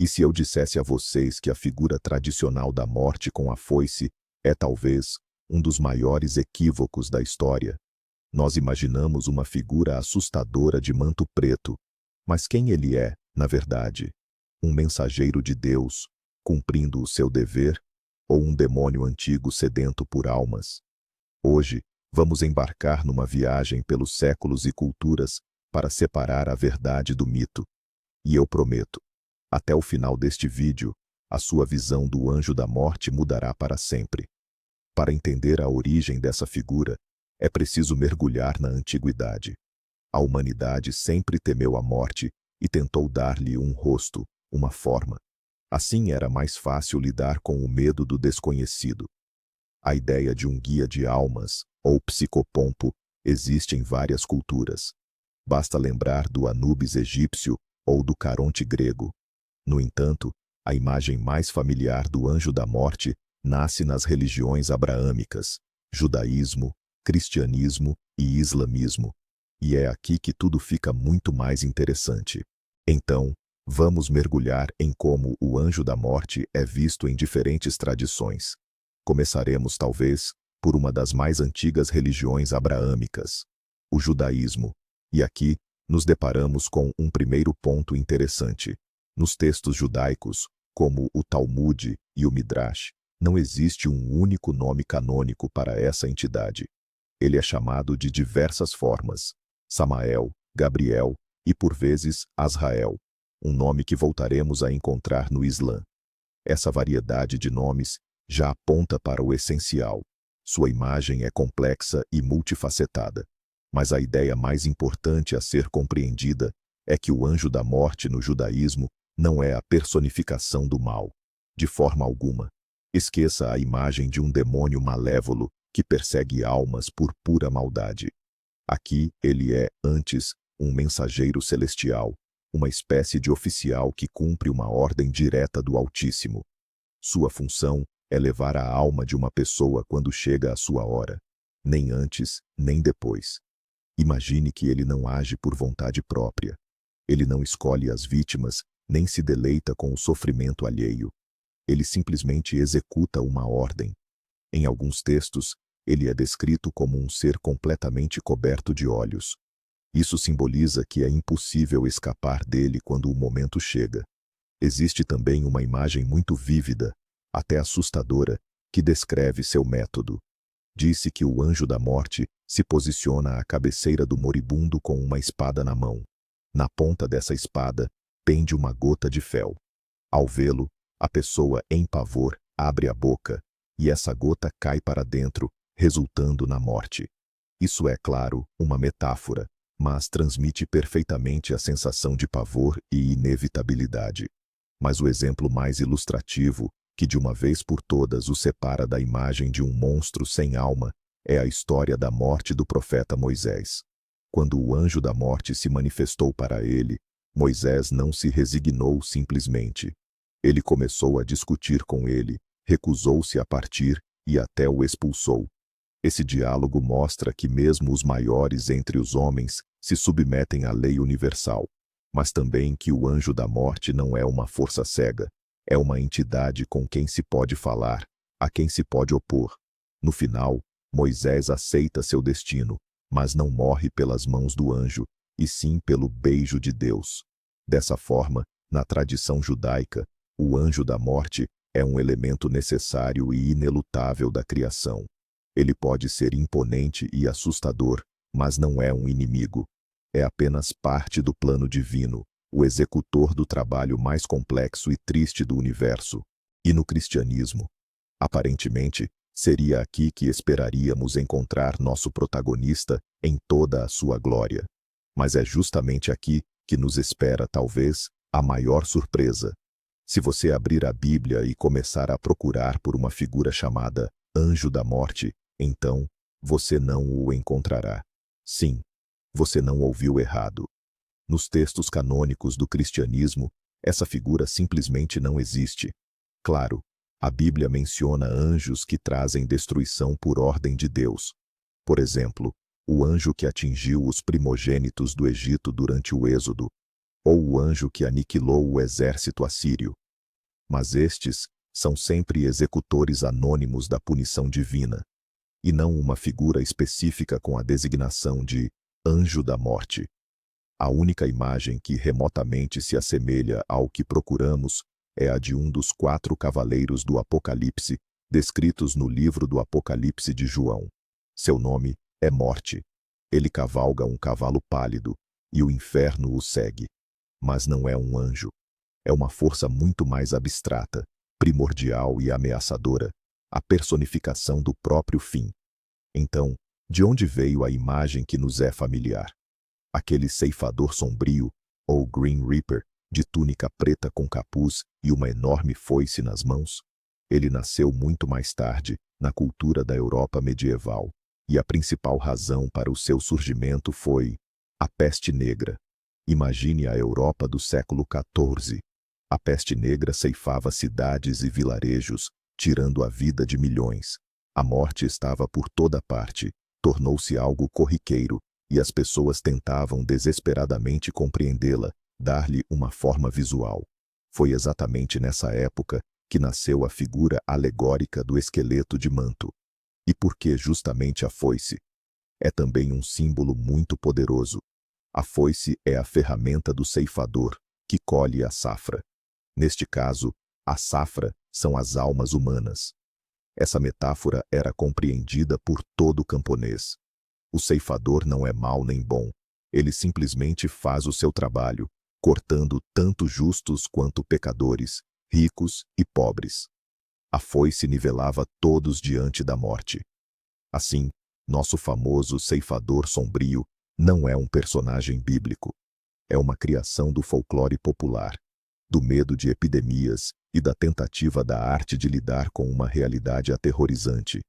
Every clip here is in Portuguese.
E se eu dissesse a vocês que a figura tradicional da morte com a foice é talvez um dos maiores equívocos da história? Nós imaginamos uma figura assustadora de manto preto, mas quem ele é, na verdade? Um mensageiro de Deus, cumprindo o seu dever, ou um demônio antigo sedento por almas? Hoje, vamos embarcar numa viagem pelos séculos e culturas para separar a verdade do mito. E eu prometo, até o final deste vídeo, a sua visão do anjo da morte mudará para sempre. Para entender a origem dessa figura, é preciso mergulhar na antiguidade. A humanidade sempre temeu a morte e tentou dar-lhe um rosto, uma forma. Assim era mais fácil lidar com o medo do desconhecido. A ideia de um guia de almas, ou psicopompo, existe em várias culturas. Basta lembrar do Anubis egípcio ou do Caronte grego. No entanto, a imagem mais familiar do anjo da morte nasce nas religiões abraâmicas, judaísmo, cristianismo e islamismo. E é aqui que tudo fica muito mais interessante. Então, vamos mergulhar em como o anjo da morte é visto em diferentes tradições. Começaremos, talvez, por uma das mais antigas religiões abraâmicas, o judaísmo. E aqui, nos deparamos com um primeiro ponto interessante. Nos textos judaicos, como o Talmud e o Midrash, não existe um único nome canônico para essa entidade. Ele é chamado de diversas formas: Samael, Gabriel e, por vezes, Azrael, um nome que voltaremos a encontrar no Islã. Essa variedade de nomes já aponta para o essencial. Sua imagem é complexa e multifacetada. Mas a ideia mais importante a ser compreendida é que o anjo da morte no judaísmo não é a personificação do mal. De forma alguma. Esqueça a imagem de um demônio malévolo que persegue almas por pura maldade. Aqui ele é, antes, um mensageiro celestial, uma espécie de oficial que cumpre uma ordem direta do Altíssimo. Sua função é levar a alma de uma pessoa quando chega a sua hora, nem antes, nem depois. Imagine que ele não age por vontade própria. Ele não escolhe as vítimas, nem se deleita com o sofrimento alheio. Ele simplesmente executa uma ordem. Em alguns textos, ele é descrito como um ser completamente coberto de olhos. Isso simboliza que é impossível escapar dele quando o momento chega. Existe também uma imagem muito vívida, até assustadora, que descreve seu método. Disse que o anjo da morte se posiciona à cabeceira do moribundo com uma espada na mão. Na ponta dessa espada, pende uma gota de fel. Ao vê-lo, a pessoa, em pavor, abre a boca, e essa gota cai para dentro, resultando na morte. Isso é, claro, uma metáfora, mas transmite perfeitamente a sensação de pavor e inevitabilidade. Mas o exemplo mais ilustrativo, que de uma vez por todas o separa da imagem de um monstro sem alma, é a história da morte do profeta Moisés. Quando o anjo da morte se manifestou para ele, Moisés não se resignou simplesmente. Ele começou a discutir com ele, recusou-se a partir e até o expulsou. Esse diálogo mostra que mesmo os maiores entre os homens se submetem à lei universal, mas também que o anjo da morte não é uma força cega, é uma entidade com quem se pode falar, a quem se pode opor. No final, Moisés aceita seu destino, mas não morre pelas mãos do anjo, e sim pelo beijo de Deus. Dessa forma, na tradição judaica, o anjo da morte é um elemento necessário e inelutável da criação. Ele pode ser imponente e assustador, mas não é um inimigo. É apenas parte do plano divino, o executor do trabalho mais complexo e triste do universo. E no cristianismo, aparentemente, seria aqui que esperaríamos encontrar nosso protagonista em toda a sua glória. Mas é justamente aqui que nos espera, talvez, a maior surpresa. Se você abrir a Bíblia e começar a procurar por uma figura chamada Anjo da Morte, então, você não o encontrará. Sim, você não ouviu errado. Nos textos canônicos do cristianismo, essa figura simplesmente não existe. Claro, a Bíblia menciona anjos que trazem destruição por ordem de Deus. Por exemplo, o anjo que atingiu os primogênitos do Egito durante o Êxodo. ou o anjo que aniquilou o exército assírio. Mas estes são sempre executores anônimos da punição divina, e não uma figura específica com a designação de anjo da morte. A única imagem que remotamente se assemelha ao que procuramos é a de um dos 4 cavaleiros do Apocalipse, descritos no livro do Apocalipse de João. Seu nome é Morte. Ele cavalga um cavalo pálido, e o inferno o segue. Mas não é um anjo. É uma força muito mais abstrata, primordial e ameaçadora, a personificação do próprio fim. Então, de onde veio a imagem que nos é familiar? Aquele ceifador sombrio, ou Green Reaper, de túnica preta com capuz e uma enorme foice nas mãos? Ele nasceu muito mais tarde, na cultura da Europa medieval, e a principal razão para o seu surgimento foi a peste negra. Imagine a Europa do século XIV. A peste negra ceifava cidades e vilarejos, tirando a vida de milhões. A morte estava por toda parte, tornou-se algo corriqueiro, e as pessoas tentavam desesperadamente compreendê-la, dar-lhe uma forma visual. Foi exatamente nessa época que nasceu a figura alegórica do esqueleto de manto. E por que justamente a foice? É também um símbolo muito poderoso. A foice é a ferramenta do ceifador, que colhe a safra. Neste caso, a safra são as almas humanas. Essa metáfora era compreendida por todo camponês. O ceifador não é mau nem bom. Ele simplesmente faz o seu trabalho, cortando tanto justos quanto pecadores, ricos e pobres. A foice nivelava todos diante da morte. Assim, nosso famoso ceifador sombrio não é um personagem bíblico. É uma criação do folclore popular, do medo de epidemias e da tentativa da arte de lidar com uma realidade aterrorizante.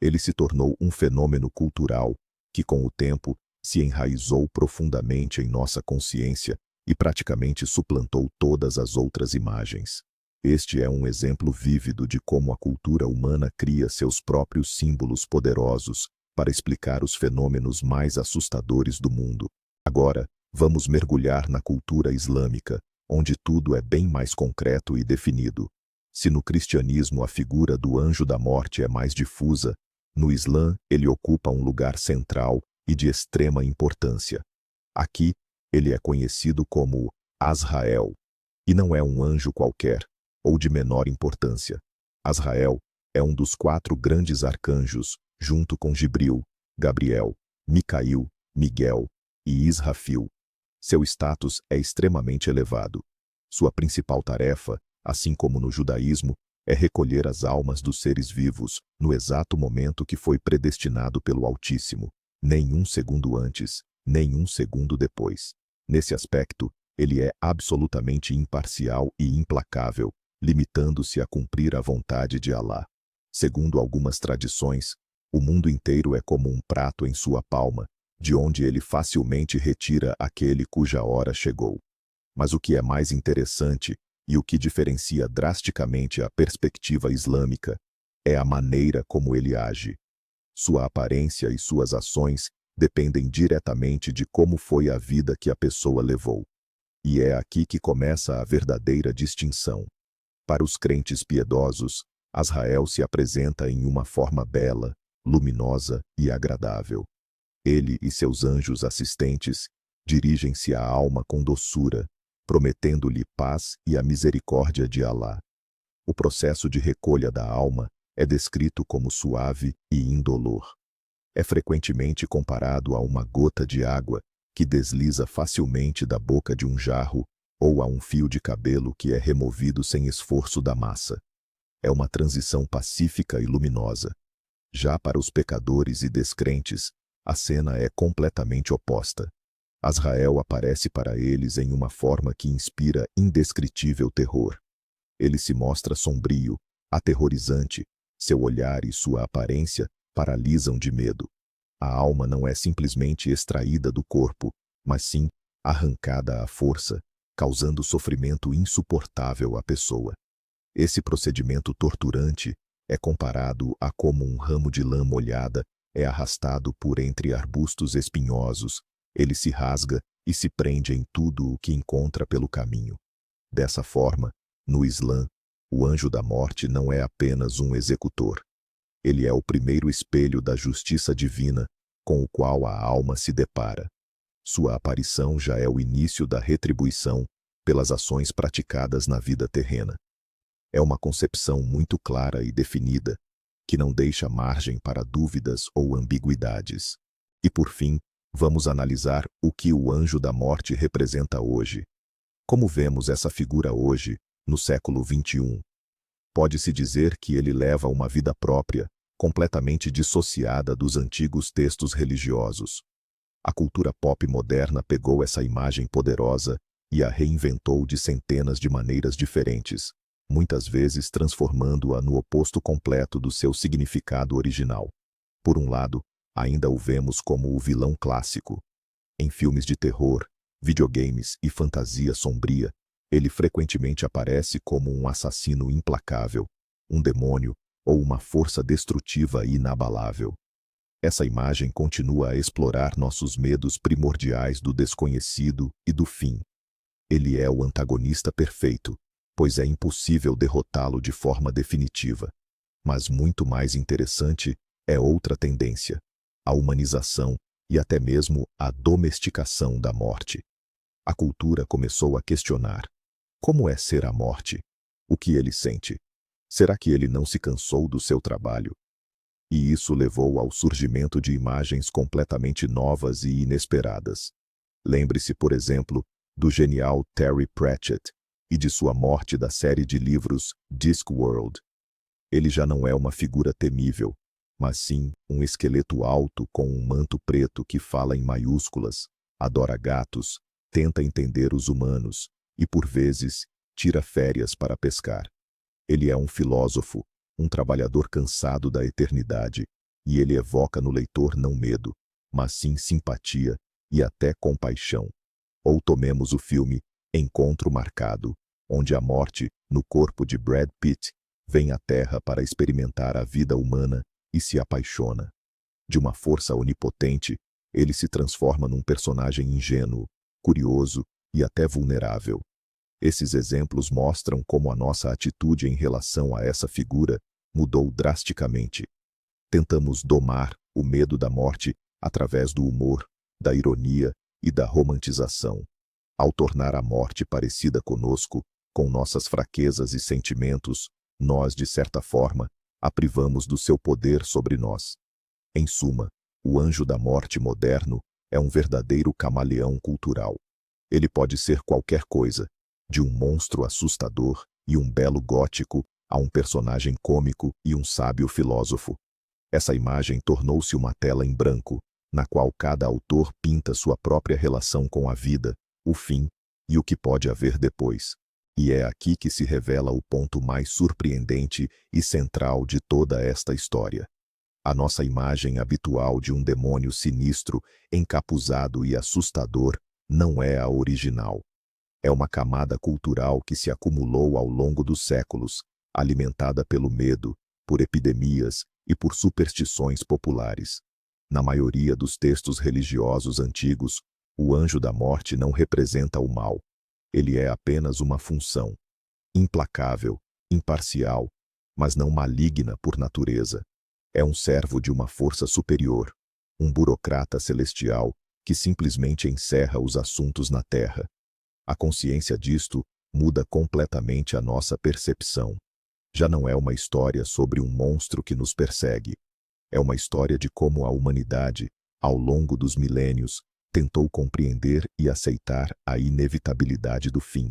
Ele se tornou um fenômeno cultural que, com o tempo, se enraizou profundamente em nossa consciência e praticamente suplantou todas as outras imagens. Este é um exemplo vívido de como a cultura humana cria seus próprios símbolos poderosos para explicar os fenômenos mais assustadores do mundo. Agora, vamos mergulhar na cultura islâmica, onde tudo é bem mais concreto e definido. Se no cristianismo a figura do anjo da morte é mais difusa, no Islã ele ocupa um lugar central e de extrema importância. Aqui, ele é conhecido como Azrael, e não é um anjo qualquer, ou de menor importância. Azrael é um dos 4 grandes arcanjos, junto com Gibril, Gabriel, Micail, Miguel e Israfil. Seu status é extremamente elevado. Sua principal tarefa, assim como no judaísmo, é recolher as almas dos seres vivos no exato momento que foi predestinado pelo Altíssimo, nem um segundo antes, nem um segundo depois. Nesse aspecto, ele é absolutamente imparcial e implacável, limitando-se a cumprir a vontade de Alá. Segundo algumas tradições, o mundo inteiro é como um prato em sua palma, de onde ele facilmente retira aquele cuja hora chegou. Mas o que é mais interessante, e o que diferencia drasticamente a perspectiva islâmica, é a maneira como ele age. Sua aparência e suas ações dependem diretamente de como foi a vida que a pessoa levou. E é aqui que começa a verdadeira distinção. Para os crentes piedosos, Azrael se apresenta em uma forma bela, luminosa e agradável. Ele e seus anjos assistentes dirigem-se à alma com doçura, prometendo-lhe paz e a misericórdia de Alá. O processo de recolha da alma é descrito como suave e indolor. É frequentemente comparado a uma gota de água que desliza facilmente da boca de um jarro ou a um fio de cabelo que é removido sem esforço da massa. É uma transição pacífica e luminosa. Já para os pecadores e descrentes, a cena é completamente oposta. Azrael aparece para eles em uma forma que inspira indescritível terror. Ele se mostra sombrio, aterrorizante, seu olhar e sua aparência paralisam de medo. A alma não é simplesmente extraída do corpo, mas sim arrancada à força, causando sofrimento insuportável à pessoa. Esse procedimento torturante é comparado a como um ramo de lã molhada é arrastado por entre arbustos espinhosos. Ele se rasga e se prende em tudo o que encontra pelo caminho. Dessa forma, no Islã, o anjo da morte não é apenas um executor. Ele é o primeiro espelho da justiça divina com o qual a alma se depara. Sua aparição já é o início da retribuição pelas ações praticadas na vida terrena. É uma concepção muito clara e definida, que não deixa margem para dúvidas ou ambiguidades. E por fim, vamos analisar o que o anjo da morte representa hoje. Como vemos essa figura hoje, no século XXI? Pode-se dizer que ele leva uma vida própria, completamente dissociada dos antigos textos religiosos. A cultura pop moderna pegou essa imagem poderosa e a reinventou de centenas de maneiras diferentes, muitas vezes transformando-a no oposto completo do seu significado original. Por um lado, ainda o vemos como o vilão clássico. Em filmes de terror, videogames e fantasia sombria, ele frequentemente aparece como um assassino implacável, um demônio ou uma força destrutiva e inabalável. Essa imagem continua a explorar nossos medos primordiais do desconhecido e do fim. Ele é o antagonista perfeito, pois é impossível derrotá-lo de forma definitiva. Mas muito mais interessante é outra tendência: a humanização e até mesmo a domesticação da morte. A cultura começou a questionar: como é ser a morte? O que ele sente? Será que ele não se cansou do seu trabalho? E isso levou ao surgimento de imagens completamente novas e inesperadas. Lembre-se, por exemplo, do genial Terry Pratchett e de sua morte da série de livros Discworld. Ele já não é uma figura temível, mas sim um esqueleto alto com um manto preto que fala em maiúsculas, adora gatos, tenta entender os humanos e, por vezes, tira férias para pescar. Ele é um filósofo, um trabalhador cansado da eternidade, e ele evoca no leitor não medo, mas sim simpatia e até compaixão. Ou tomemos o filme Encontro Marcado, onde a morte, no corpo de Brad Pitt, vem à Terra para experimentar a vida humana e se apaixona. De uma força onipotente, ele se transforma num personagem ingênuo, curioso e até vulnerável. Esses exemplos mostram como a nossa atitude em relação a essa figura mudou drasticamente. Tentamos domar o medo da morte através do humor, da ironia e da romantização. Ao tornar a morte parecida conosco, com nossas fraquezas e sentimentos, nós, de certa forma, a privamos do seu poder sobre nós. Em suma, o anjo da morte moderno é um verdadeiro camaleão cultural. Ele pode ser qualquer coisa, de um monstro assustador e um belo gótico a um personagem cômico e um sábio filósofo. Essa imagem tornou-se uma tela em branco, na qual cada autor pinta sua própria relação com a vida, o fim e o que pode haver depois. E é aqui que se revela o ponto mais surpreendente e central de toda esta história. A nossa imagem habitual de um demônio sinistro, encapuzado e assustador, não é a original. É uma camada cultural que se acumulou ao longo dos séculos, alimentada pelo medo, por epidemias e por superstições populares. Na maioria dos textos religiosos antigos, o anjo da morte não representa o mal. Ele é apenas uma função, implacável, imparcial, mas não maligna por natureza. É um servo de uma força superior, um burocrata celestial que simplesmente encerra os assuntos na terra. A consciência disto muda completamente a nossa percepção. Já não é uma história sobre um monstro que nos persegue. É uma história de como a humanidade, ao longo dos milênios, tentou compreender e aceitar a inevitabilidade do fim.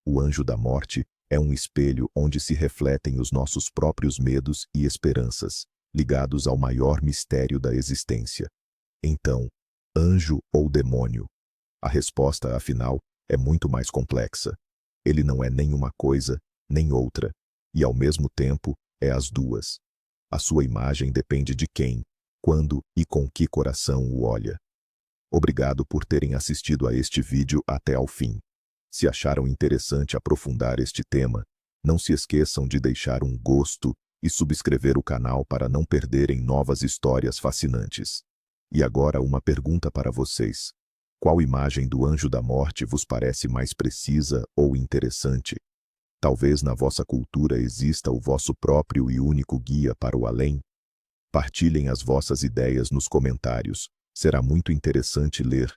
O anjo da morte é um espelho onde se refletem os nossos próprios medos e esperanças, ligados ao maior mistério da existência. Então, anjo ou demônio? A resposta, afinal, é muito mais complexa. Ele não é nem uma coisa, nem outra, e ao mesmo tempo é as duas. A sua imagem depende de quem, quando e com que coração o olha. Obrigado por terem assistido a este vídeo até ao fim. Se acharam interessante aprofundar este tema, não se esqueçam de deixar um gosto e subscrever o canal para não perderem novas histórias fascinantes. E agora uma pergunta para vocês. Qual imagem do anjo da morte vos parece mais precisa ou interessante? Talvez na vossa cultura exista o vosso próprio e único guia para o além? Partilhem as vossas ideias nos comentários. Será muito interessante ler